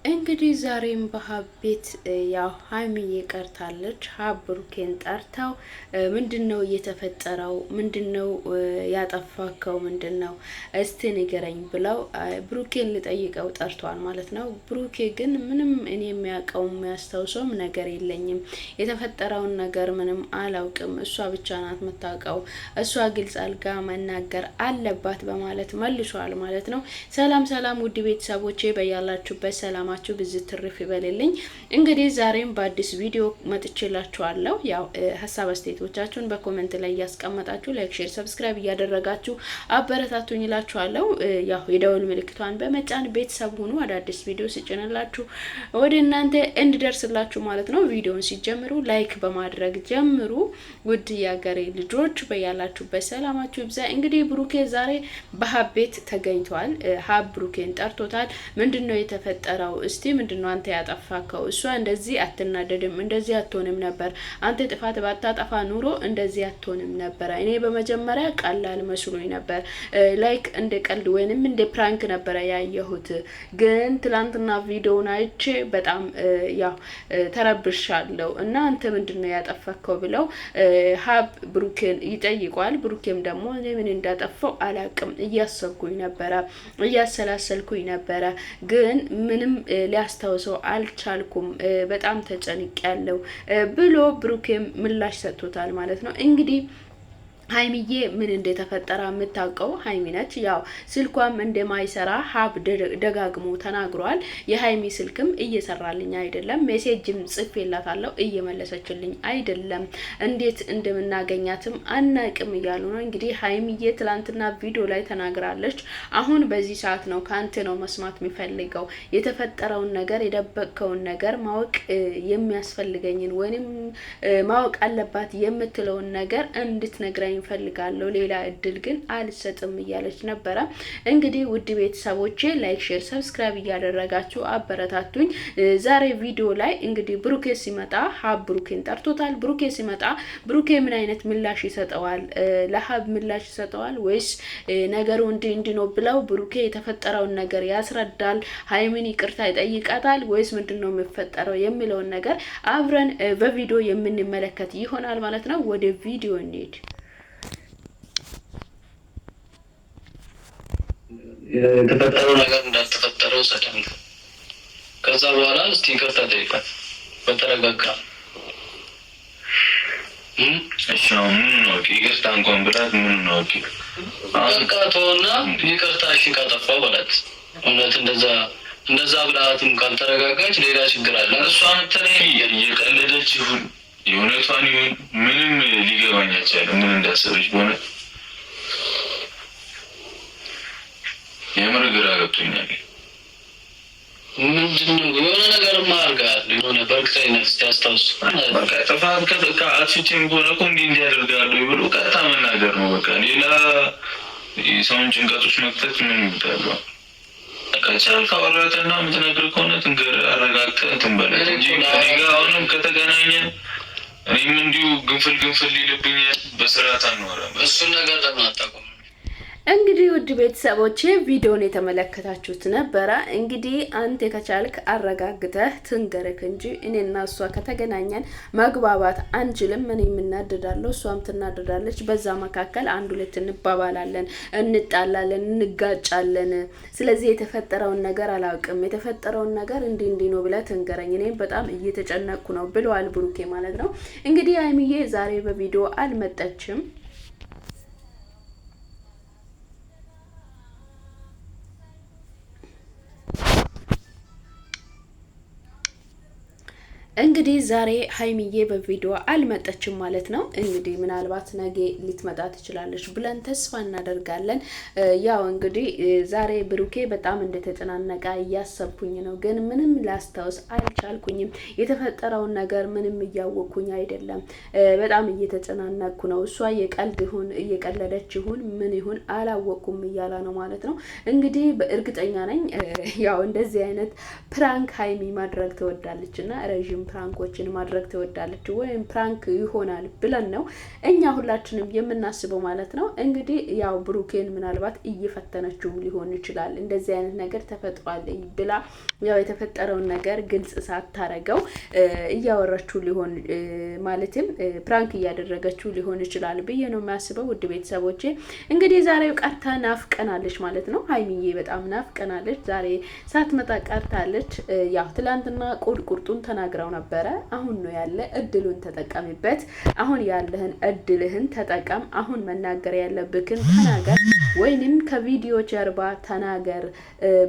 እንግዲህ ዛሬም በሀብ ቤት ያው ሀይሚዬ ቀርታለች። ሀብ ብሩኬን ጠርተው ምንድነው እየተፈጠረው? ምንድነው ያጠፋከው? ምንድነው እስቲ ንገረኝ ብለው ብሩኬን ሊጠይቀው ጠርቷል ማለት ነው። ብሩኬ ግን ምንም እኔ የሚያውቀው የሚያስታውሰውም ነገር የለኝም፣ የተፈጠረውን ነገር ምንም አላውቅም፣ እሷ ብቻ ናት የምታውቀው፣ እሷ ግልጽ አልጋ መናገር አለባት በማለት መልሷል ማለት ነው። ሰላም ሰላም፣ ውድ ቤተሰቦቼ በያላችሁበት ሰላም ሰላማችሁ ብዝት ትርፍ ይበልልኝ። እንግዲህ ዛሬም በአዲስ ቪዲዮ መጥቼላችኋለሁ። ያው ሀሳብ አስተያየቶቻችሁን በኮሜንት ላይ እያስቀመጣችሁ ላይክ፣ ሼር፣ ሰብስክራይብ እያደረጋችሁ አበረታቱኝ እላችኋለሁ። ያው የደወል ምልክቷን በመጫን ቤተሰብ ሁኑ። አዳዲስ ቪዲዮ ሲጭንላችሁ ወደ እናንተ እንድደርስላችሁ ማለት ነው። ቪዲዮውን ሲጀምሩ ላይክ በማድረግ ጀምሩ። ውድ የአገሬ ልጆች በያላችሁበት ሰላማችሁ ይብዛ። እንግዲህ ብሩኬ ዛሬ በሀብ ቤት ተገኝቷል። ሀብ ብሩኬን ጠርቶታል። ምንድነው የተፈጠረው? እስቲ ምንድነው አንተ ያጠፋከው? እሷ እንደዚህ አትናደድም፣ እንደዚህ አትሆንም ነበር። አንተ ጥፋት ባታጠፋ ኑሮ እንደዚህ አትሆንም ነበር። እኔ በመጀመሪያ ቀላል መስሎኝ ነበር፣ ላይክ እንደ ቀልድ ወይንም እንደ ፕራንክ ነበር ያየሁት። ግን ትላንትና ቪዲዮውን አይቼ በጣም ያው ተረብሻለሁ እና አንተ ምንድነው ያጠፋከው ብለው ሀብ ብሩኬን ይጠይቋል። ብሩኬም ደግሞ እኔ ምን እንዳጠፋው አላቅም፣ እያሰብኩኝ ነበረ፣ እያሰላሰልኩኝ ነበረ ግን ምንም ሊያስታውሰው አልቻልኩም፣ በጣም ተጨንቅ ያለው ብሎ ብሩኬም ምላሽ ሰጥቶታል ማለት ነው። እንግዲህ ሀይሚዬ ምን እንደተፈጠረ የምታውቀው ሀይሚ ነች። ያው ስልኳም እንደማይሰራ ሀብ ደጋግሞ ተናግሯል። የሀይሚ ስልክም እየሰራልኝ አይደለም፣ ሜሴጅም ጽፌላታለሁ እየመለሰችልኝ አይደለም፣ እንዴት እንደምናገኛትም አናቅም እያሉ ነው። እንግዲህ ሀይሚዬ ትላንትና ቪዲዮ ላይ ተናግራለች። አሁን በዚህ ሰዓት ነው ከአንተ ነው መስማት የሚፈልገው፣ የተፈጠረውን ነገር የደበቅከውን ነገር ማወቅ የሚያስፈልገኝን ወይም ማወቅ አለባት የምትለውን ነገር እንድትነግረኝ ፈልጋለሁ፣ ሌላ እድል ግን አልሰጥም እያለች ነበረ። እንግዲህ ውድ ቤተሰቦቼ ላይክ፣ ሼር፣ ሰብስክራይብ እያደረጋችሁ አበረታቱኝ። ዛሬ ቪዲዮ ላይ እንግዲህ ብሩኬ ሲመጣ ሀብ ብሩኬን ጠርቶታል። ብሩኬ ሲመጣ ብሩኬ ምን አይነት ምላሽ ይሰጠዋል? ለሀብ ምላሽ ይሰጠዋል ወይስ ነገሩ እንዲህ ነው ብለው ብሩኬ የተፈጠረውን ነገር ያስረዳል? ሀይሚን ይቅርታ ይጠይቃታል ወይስ ምንድነው የሚፈጠረው የሚለውን ነገር አብረን በቪዲዮ የምንመለከት ይሆናል ማለት ነው። ወደ ቪዲዮ እንሂድ። የተፈጠረው ነገር እንዳልተፈጠረው ሰላም። ከዛ በኋላ እስቲ ይቅርታ ጠይቃት በተረጋጋ። እሺ ምን ነው ይቅርታ እንኳን ብላት ምን ነው በቃ ተውና ይቅርታ እሺ ካጠፋው በላት። እውነት እንደዛ ብላትም ካልተረጋጋች ሌላ ችግር አለ። እሷ ምትለኝ እየቀለደች ይሁን የእውነቷን ይሁን ምንም ሊገባኝ አልቻለም። ምን እንዳሰበች በእውነት የምር ግራ ገብቶኛል። ምንድነው የሆነ ነገር ማርጋል የሆነ በእርግጠኝነት ሲያስታውስ በቃ ጥፋት ከአትፊቴም በሆነ እኮ እንዲህ ያደርጋሉ ብሎ ቀጥታ መናገር ነው። በቃ ሌላ የሰውን ጭንቀት ውስጥ መክተት ምን ይባላል? ከቻልክ አወራትና የምትነግር ከሆነ ትንገር፣ አረጋግተህ ትንበላት እንጂ ከኔ ጋር አሁንም ከተገናኘን እኔም እንዲሁ ግንፍል ይልብኛል። በስርዓት አንወራም። እሱን ነገር ለምን አታውቁም? እንግዲህ ውድ ቤተሰቦቼ ቪዲዮን የተመለከታችሁት ነበረ። እንግዲህ አንተ ከቻልክ አረጋግተህ ትንገርክ እንጂ እኔና እሷ ከተገናኘን መግባባት አንችልም። እኔ የምናደዳለሁ፣ እሷም ትናደዳለች። በዛ መካከል አንድ ሁለት እንባባላለን፣ እንጣላለን፣ እንጋጫለን። ስለዚህ የተፈጠረውን ነገር አላውቅም፣ የተፈጠረውን ነገር እንዲህ ነው ብለህ ትንገረኝ፣ እኔም በጣም እየተጨነቅኩ ነው ብለዋል ብሩኬ ማለት ነው። እንግዲህ ሀይሚዬ ዛሬ በቪዲዮ አልመጣችም። እንግዲህ ዛሬ ሀይሚዬ በቪዲዮ አልመጣችም ማለት ነው። እንግዲህ ምናልባት ነገ ልትመጣ ትችላለች ብለን ተስፋ እናደርጋለን። ያው እንግዲህ ዛሬ ብሩኬ በጣም እንደተጨናነቀ እያሰብኩኝ ነው፣ ግን ምንም ላስታውስ አልቻልኩኝም። የተፈጠረውን ነገር ምንም እያወቅኩኝ አይደለም፣ በጣም እየተጨናነቅኩ ነው። እሷ የቀልድ ይሁን እየቀለደች ይሁን ምን ይሁን አላወቅኩም እያለ ነው ማለት ነው። እንግዲህ በእርግጠኛ ነኝ ያው እንደዚህ አይነት ፕራንክ ሀይሚ ማድረግ ትወዳለች እና ረዥም ሁላችንም ፕራንኮችን ማድረግ ትወዳለች ወይም ፕራንክ ይሆናል ብለን ነው እኛ ሁላችንም የምናስበው ማለት ነው። እንግዲህ ያው ብሩኬን ምናልባት እየፈተነችውም ሊሆን ይችላል። እንደዚህ አይነት ነገር ተፈጥሯል ብላ ያው የተፈጠረውን ነገር ግልጽ ሳታረገው እያወራችሁ ሊሆን ማለትም ፕራንክ እያደረገችው ሊሆን ይችላል ብዬ ነው የሚያስበው። ውድ ቤተሰቦቼ እንግዲህ ዛሬው ቀርታ ናፍቀናለች ማለት ነው። ሀይሚዬ በጣም ናፍቀናለች። ዛሬ ሳትመጣ ቀርታለች። ያው ትላንትና ቁርጡን ተናግረው ነበረ። አሁን ነው ያለ፣ እድሉን ተጠቀሚበት። አሁን ያለህን እድልህን ተጠቀም። አሁን መናገር ያለብክን ተናገር፣ ወይንም ከቪዲዮ ጀርባ ተናገር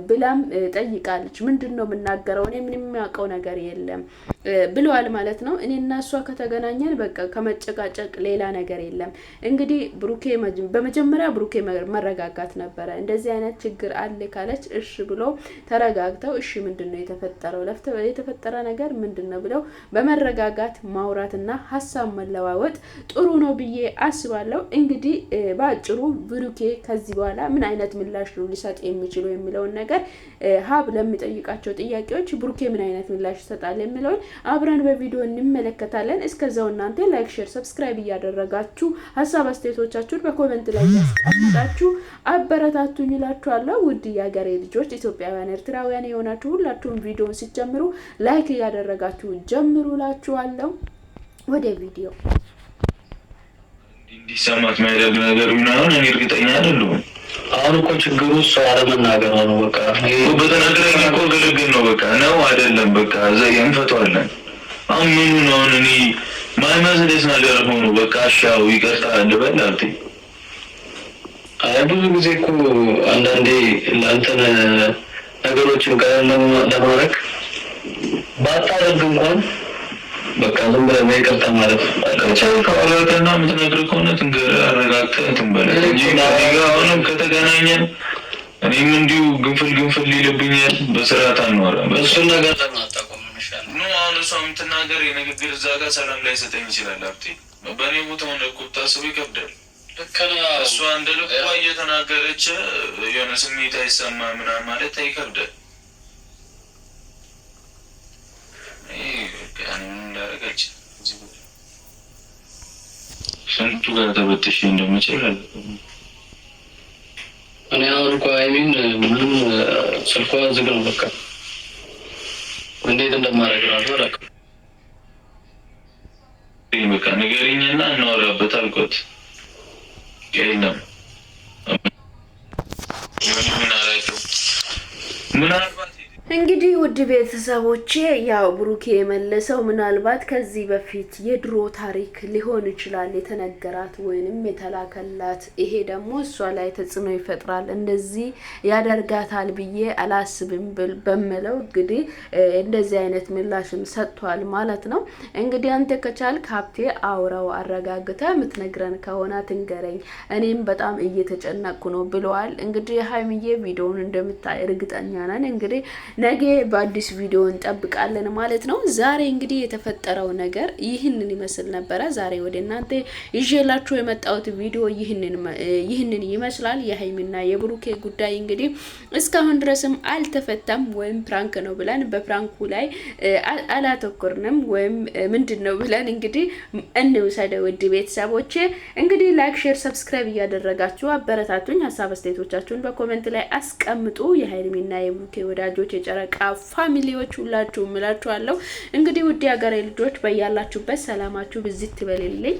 ብላም ጠይቃለች። ምንድነው የምናገረው? እኔ ምንም የሚያውቀው ነገር የለም ብለዋል ማለት ነው። እኔና እሷ ከተገናኘን በቃ ከመጨቃጨቅ ሌላ ነገር የለም። እንግዲህ ብሩኬ በመጀመሪያ ብሩኬ መረጋጋት ነበረ። እንደዚህ አይነት ችግር አለ ካለች እሺ ብሎ ተረጋግተው እሺ ምንድነው የተፈጠረው የተፈጠረ ነገር ምንድነው ብለው በመረጋጋት ማውራትና ሀሳብ መለዋወጥ ጥሩ ነው ብዬ አስባለሁ። እንግዲህ በአጭሩ ብሩኬ ከዚህ በኋላ ምን አይነት ምላሽ ነው ሊሰጥ የሚችለው የሚለውን ነገር ሀብ ለሚጠይቃቸው ጥያቄዎች ብሩኬ ምን አይነት ምላሽ ይሰጣል የሚለውን አብረን በቪዲዮ እንመለከታለን። እስከዛው እናንተ ላይክ፣ ሼር፣ ሰብስክራይብ እያደረጋችሁ ሀሳብ አስተያየቶቻችሁን በኮሜንት ላይ ያስቀምጣችሁ አበረታቱኝ እላችኋለሁ። ውድ የሀገሬ ልጆች ኢትዮጵያውያን፣ ኤርትራውያን የሆናችሁ ሁላችሁም ቪዲዮውን ሲጀምሩ ላይክ እያደረጋችሁ ጀምሩ እላችኋለሁ። ወደ ቪዲዮ እንዲሰማት የሚያደርግ ነገር ቢሆን እኔ እርግጠኛ አይደለሁም። አሁን እኮ ችግሩ እሱ አለመናገር ነው። በቃ በተናገረኝ እኮ ግልግል ነው። በቃ ነው አይደለም። በቃ ዘይ እንፈተዋለን። አሁን ምኑ ነው እኔ ማይመስልስ ነገር ሆኖ በቃ ሻው ይቅርታ ልበል አልኩ። ብዙ ጊዜ እኮ አንዳንዴ ለአንተን ነገሮችን ቀለል ለማድረግ ባታደርግ እንኳን በቃ ዝም ብለህ ይቅርታ ማለት ከቻል ከወራተና የምትነግርህ ከሆነ ትንገር አረጋግተህ ትንበለ እንጂ አሁንም ከተገናኘን እኔም እንዲሁ ግንፍል ይልብኛል። በስርዓት አንወራም። እሱን ነገር ለማጣቆም ይሻላል ነው። አሁን እሷ የምትናገር የንግግር እዛ ጋር ሰላም ላይ ሰጠኝ ይችላል። አብቴ በእኔ ቦታ ሆነ እኮ ታስበው ይከብዳል። እሷ እንደ ልቧ እየተናገረች የሆነ ስሜት አይሰማ ምናምን ማለት አይከብዳል። ስንቱ ጋር ተበጥሽ እንደምችል እኔ አሁን እኮ አይሚን ምንም ስልኳ ዝግ ነው። በቃ እንዴት እንደማደርግ ራሱ አላውቅም። በቃ ንገሪኝና እናወራበት አልኳት። የለም ምናልባት እንግዲህ ውድ ቤተሰቦቼ ያው ብሩኬ የመለሰው ምናልባት ከዚህ በፊት የድሮ ታሪክ ሊሆን ይችላል የተነገራት ወይንም የተላከላት። ይሄ ደግሞ እሷ ላይ ተጽዕኖ ይፈጥራል እንደዚህ ያደርጋታል ብዬ አላስብም በመለው እንግዲህ እንደዚህ አይነት ምላሽም ሰጥቷል ማለት ነው። እንግዲህ አንተ ከቻልክ ሀብቴ አውራው አረጋግተ የምትነግረን ከሆነ ትንገረኝ፣ እኔም በጣም እየተጨነቅኩ ነው ብለዋል። እንግዲህ ሀይሚዬ ቪዲዮውን እንደምታይ እርግጠኛ ነን። እንግዲህ ነገ በአዲስ ቪዲዮ እንጠብቃለን ማለት ነው። ዛሬ እንግዲህ የተፈጠረው ነገር ይህንን ይመስል ነበረ። ዛሬ ወደ እናንተ ይዤላችሁ የመጣሁት ቪዲዮ ይህንን ይመስላል። የሀይሚና የብሩኬ ጉዳይ እንግዲህ እስካሁን ድረስም አልተፈታም። ወይም ፕራንክ ነው ብለን በፕራንኩ ላይ አላተኮርንም ወይም ምንድነው ብለን እንግዲህ እንውሰደው። ውድ ቤተሰቦቼ እንግዲህ ላይክ፣ ሼር፣ ሰብስክራይብ እያደረጋችሁ አበረታቱኝ። ሀሳብ አስተያየቶቻችሁን በኮሜንት ላይ አስቀምጡ። የሀይሚና የብሩኬ ወዳጆች ጨረቃ ፋሚሊዎች ሁላችሁም እላችኋለሁ። እንግዲህ ውድ ሀገሬ ልጆች በያላችሁበት ሰላማችሁ ብዝት ይበልልኝ።